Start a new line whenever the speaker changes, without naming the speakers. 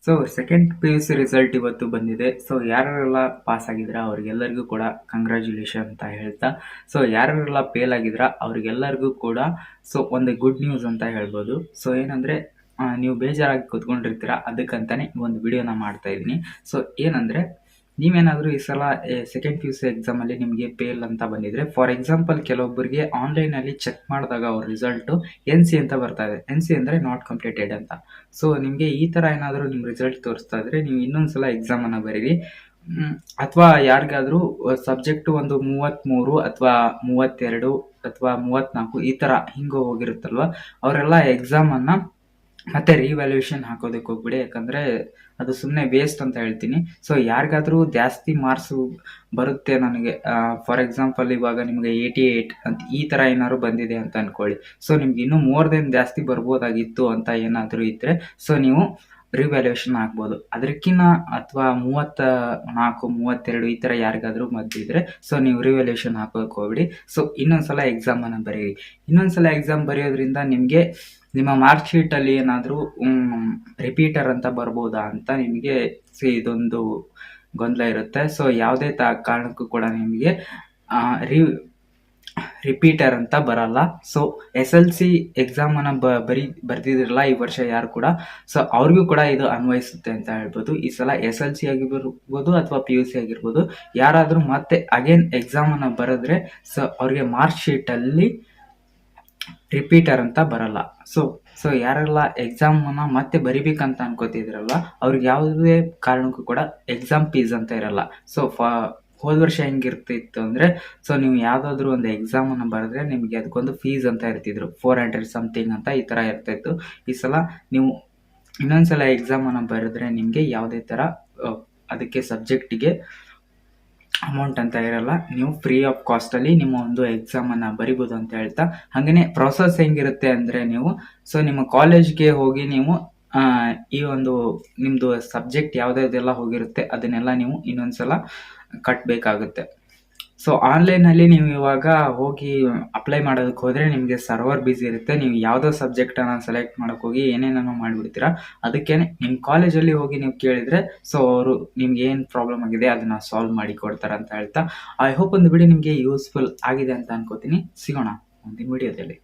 So second P U C result ಇವತ್ತು ಬಂದಿದೆ. So ಯಾರೆಲ್ಲ ಪಾಸ್ ಆಗಿದ್ರ ಅವ್ರಿಗೆಲ್ಲರಿಗೂ ಕೂಡ ಕಂಗ್ರ್ಯಾಚುಲೇಷನ್ ಅಂತ ಹೇಳ್ತಾ, ಸೊ ಯಾರೆಲ್ಲ ಫೇಲ್ ಆಗಿದ್ರ ಅವ್ರಿಗೆಲ್ಲರಿಗೂ ಕೂಡ ಸೊ ಒಂದು ಗುಡ್ ನ್ಯೂಸ್ ಅಂತ ಹೇಳ್ಬೋದು. ಸೊ ಏನಂದ್ರೆ ನೀವು ಬೇಜಾರಾಗಿ ಕೂತ್ಕೊಂಡಿರ್ತೀರಾ, ಅದಕ್ಕಂತಾನೆ ಒಂದು ವಿಡಿಯೋನ ಮಾಡ್ತಾ ಇದ್ದೀನಿ. ಸೊ ಏನಂದ್ರೆ ನೀವೇನಾದರೂ ಈ ಸಲ ಸೆಕೆಂಡ್ ಪಿ ಯು ಸಿ ಎಕ್ಸಾಮಲ್ಲಿ ನಿಮಗೆ ಫೇಲ್ ಅಂತ ಬಂದಿದ್ರೆ, ಫಾರ್ ಎಕ್ಸಾಂಪಲ್ ಕೆಲವೊಬ್ಬರಿಗೆ ಆನ್ಲೈನಲ್ಲಿ ಚೆಕ್ ಮಾಡಿದಾಗ ಅವ್ರ ರಿಸಲ್ಟು NC ಅಂತ ಬರ್ತಾ ಇದೆ. NC ಅಂದರೆ ನಾಟ್ ಕಂಪ್ಲೀಟೆಡ್ ಅಂತ. ಸೊ ನಿಮಗೆ ಈ ಥರ ಏನಾದರೂ ನಿಮ್ಮ ರಿಸಲ್ಟ್ ತೋರಿಸ್ತಾ ಇದ್ರೆ ನೀವು ಇನ್ನೊಂದ್ಸಲ ಎಕ್ಸಾಮನ್ನು ಬರೀರಿ. ಅಥವಾ ಯಾರಿಗಾದರೂ ಸಬ್ಜೆಕ್ಟು ಒಂದು 33 ಅಥವಾ 32 ಅಥವಾ 34 ಈ ಥರ ಹಿಂಗೆ ಹೋಗಿರುತ್ತಲ್ವ, ಅವರೆಲ್ಲ ಎಕ್ಸಾಮನ್ನು ಮತ್ತೆ ರಿವ್ಯಾಲ್ಯೂಯೇಷನ್ ಹಾಕೋದಕ್ಕೆ ಹೋಗ್ಬಿಡಿ. ಯಾಕಂದರೆ ಅದು ಸುಮ್ಮನೆ ವೇಸ್ಟ್ ಅಂತ ಹೇಳ್ತೀನಿ. ಸೊ ಯಾರಿಗಾದರೂ ಜಾಸ್ತಿ ಮಾರ್ಕ್ಸು ಬರುತ್ತೆ, ನನಗೆ ಫಾರ್ ಎಕ್ಸಾಂಪಲ್ ಇವಾಗ ನಿಮಗೆ 88 ಅಂತ ಈ ಥರ ಏನಾದ್ರು ಬಂದಿದೆ ಅಂತ ಅಂದ್ಕೊಳ್ಳಿ. ಸೊ ನಿಮ್ಗೆ ಇನ್ನೂ ಮೋರ್ ದೆನ್ ಜಾಸ್ತಿ ಬರ್ಬೋದಾಗಿತ್ತು ಅಂತ ಏನಾದರೂ ಇದ್ದರೆ ಸೊ ನೀವು ರಿವ್ಯಾಲ್ಯೂಯೇಷನ್ ಆಗ್ಬೋದು. ಅದಕ್ಕಿಂತ ಅಥವಾ 34, 32 ಈ ಥರ ಯಾರಿಗಾದರೂ ಮದ್ದಿದ್ರೆ ಸೊ ನೀವು ರಿವ್ಯಾಲ್ಯೂಯೇಷನ್ ಹಾಕೋಕೆ ಹೋಗ್ಬಿಡಿ. ಸೊ ಇನ್ನೊಂದ್ಸಲ ಎಕ್ಸಾಮನ್ನು ಬರೀರಿ. ಇನ್ನೊಂದ್ಸಲ ಎಕ್ಸಾಮ್ ಬರೆಯೋದ್ರಿಂದ ನಿಮಗೆ ನಿಮ್ಮ ಮಾರ್ಕ್ ಶೀಟಲ್ಲಿ ಏನಾದರೂ ರಿಪೀಟರ್ ಅಂತ ಬರ್ಬೋದಾ ಅಂತ ನಿಮಗೆ ಇದೊಂದು ಗೊಂದಲ ಇರುತ್ತೆ. ಸೊ ಯಾವುದೇ ಕಾರಣಕ್ಕೂ ಕೂಡ ನಿಮಗೆ ರಿಪೀಟರ್ ಅಂತ ಬರಲ್ಲ. ಸೊ SLC ಎಕ್ಸಾಮನ್ನು ಬರ್ದಿದ್ರಲ್ಲ ಈ ವರ್ಷ ಯಾರು ಕೂಡ, ಸೊ ಅವ್ರಿಗೂ ಕೂಡ ಇದು ಅನ್ವಯಿಸುತ್ತೆ ಅಂತ ಹೇಳ್ಬೋದು. ಈ ಸಲ SLC ಆಗಿರ್ಬೋದು ಅಥವಾ PUC ಆಗಿರ್ಬೋದು, ಯಾರಾದರೂ ಮತ್ತೆ ಅಗೇನ್ ಎಕ್ಸಾಮನ್ನು ಬರೆದ್ರೆ ಸೊ ಅವ್ರಿಗೆ ಮಾರ್ಕ್ ಶೀಟಲ್ಲಿ ರಿಪೀಟರ್ ಅಂತ ಬರಲ್ಲ. ಸೊ ಯಾರೆಲ್ಲ ಎಕ್ಸಾಮನ್ನು ಮತ್ತೆ ಬರಿಬೇಕಂತ ಅನ್ಕೋತಿದ್ರಲ್ಲ ಅವ್ರಿಗೆ ಯಾವುದೇ ಕಾರಣಕ್ಕೂ ಕೂಡ ಎಕ್ಸಾಮ್ ಫೀಸ್ ಅಂತ ಇರಲ್ಲ. ಸೊ ಹೋದ ವರ್ಷ ಹೆಂಗಿರ್ತಿತ್ತು ಅಂದರೆ, ಸೊ ನೀವು ಯಾವುದಾದ್ರೂ ಒಂದು ಎಕ್ಸಾಮನ್ನು ಬರೆದ್ರೆ ನಿಮಗೆ ಅದಕ್ಕೊಂದು ಫೀಸ್ ಅಂತ ಇರ್ತಿದ್ರು, 400 ಸಮಥಿಂಗ್ ಅಂತ ಈ ಥರ ಇರ್ತಾಯಿತ್ತು. ಈ ಸಲ ನೀವು ಇನ್ನೊಂದ್ಸಲ ಎಕ್ಸಾಮನ್ನು ಬರೆದ್ರೆ ನಿಮಗೆ ಯಾವುದೇ ಥರ ಅದಕ್ಕೆ ಸಬ್ಜೆಕ್ಟಿಗೆ ಅಮೌಂಟ್ ಅಂತ ಇರಲ್ಲ. ನೀವು ಫ್ರೀ ಆಫ್ ಕಾಸ್ಟಲ್ಲಿ ನಿಮ್ಮ ಒಂದು ಎಕ್ಸಾಮನ್ನು ಬರಿಬೋದು ಅಂತ ಹೇಳ್ತಾ, ಹಾಗೆಯೇ ಪ್ರೊಸೆಸ್ ಹೆಂಗಿರುತ್ತೆ ಅಂದರೆ, ನೀವು ಸೊ ನಿಮ್ಮ ಕಾಲೇಜ್ಗೆ ಹೋಗಿ ನೀವು ಈ ಒಂದು ನಿಮ್ಮದು ಸಬ್ಜೆಕ್ಟ್ ಯಾವುದ್ಯಾವುದೆಲ್ಲ ಹೋಗಿರುತ್ತೆ ಅದನ್ನೆಲ್ಲ ನೀವು ಇನ್ನೊಂದ್ಸಲ ಕಟ್ಟಬೇಕಾಗುತ್ತೆ. ಸೊ ಆನ್ಲೈನಲ್ಲಿ ನೀವು ಇವಾಗ ಹೋಗಿ ಅಪ್ಲೈ ಮಾಡೋದಕ್ಕೆ ಹೋದರೆ ನಿಮಗೆ ಸರ್ವರ್ ಬ್ಯುಸಿ ಇರುತ್ತೆ. ನೀವು ಯಾವುದೋ ಸಬ್ಜೆಕ್ಟನ್ನು ಸೆಲೆಕ್ಟ್ ಮಾಡೋಕ್ಕೆ ಹೋಗಿ ಏನೇನೋ ಮಾಡಿಬಿಡ್ತೀರಾ. ಅದಕ್ಕೆ ನಿಮ್ಮ ಕಾಲೇಜಲ್ಲಿ ಹೋಗಿ ನೀವು ಕೇಳಿದರೆ ಸೊ ಅವರು ನಿಮ್ಗೆ ಏನು ಪ್ರಾಬ್ಲಮ್ ಆಗಿದೆ ಅದನ್ನು ಸಾಲ್ವ್ ಮಾಡಿ ಕೊಡ್ತಾರೆ ಅಂತ ಹೇಳ್ತಾ, ಐ ಹೋಪ್ ಒಂದು ವಿಡಿಯೋ ನಿಮಗೆ ಯೂಸ್ಫುಲ್ ಆಗಿದೆ ಅಂತ ಅನ್ಕೋತೀನಿ. ಸಿಗೋಣ ಮುಂದಿನ ವಿಡಿಯೋದಲ್ಲಿ.